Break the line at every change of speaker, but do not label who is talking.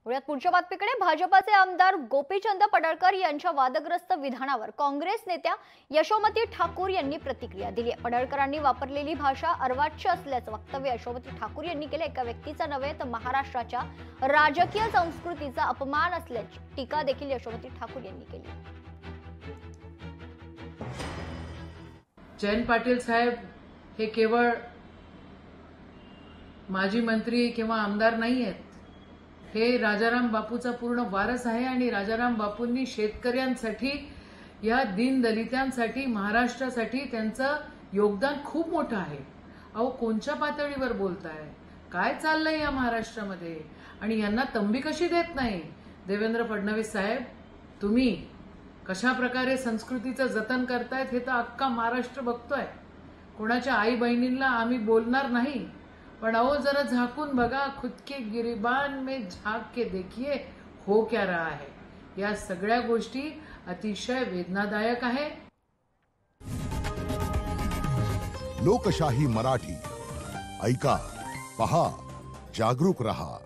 वळूयात पुढच्या बातमीकडे. भाजपाचे आमदार गोपीचंद पडळकर यांच्या वादग्रस्त विधानावर काँग्रेस नेत्या यशोमती ठाकूर यांनी प्रतिक्रिया दिली. पडळकरांनी वापरलेली भाषा अर्वाच्य असल्याचं वक्तव्य यशोमती ठाकूर यांनी केलं. एका व्यक्तीचा नव्हे तर महाराष्ट्राच्या राजकीय संस्कृतीचा अपमान असल्याची टीका देखील यशोमती ठाकूर यांनी केली.
जयंत पाटील साहेब हे केवळ माजी मंत्री किंवा आमदार नाही आहेत. हे राजाराम बापूचा पूर्ण वारस आहे आणि राजाराम बापूंनी शेतकऱ्यांसाठी, या दीनदलितांसाठी, महाराष्ट्रासाठी त्यांचं योगदान खूप मोठं आहे. अहो, कोणत्या पातळीवर बोलताय? काय चाललंय या महाराष्ट्रामध्ये? आणि यांना तंबी कशी देत नाही? देवेंद्र फडणवीस साहेब, तुम्ही कशा प्रकारे संस्कृतीचं जतन करतायत हे तर अख्खा महाराष्ट्र बघतोय. कोणाच्या आई बहिणींना आम्ही बोलणार नाही, पण अहो जरा झाकून बघा. खुद के गिरिबान में झाक के देखिए हो क्या रहा है. या सगळ्या गोष्टी अतिशय वेदनादायक आहे.
लोकशाही मराठी ऐका, पहा, जागरूक रहा.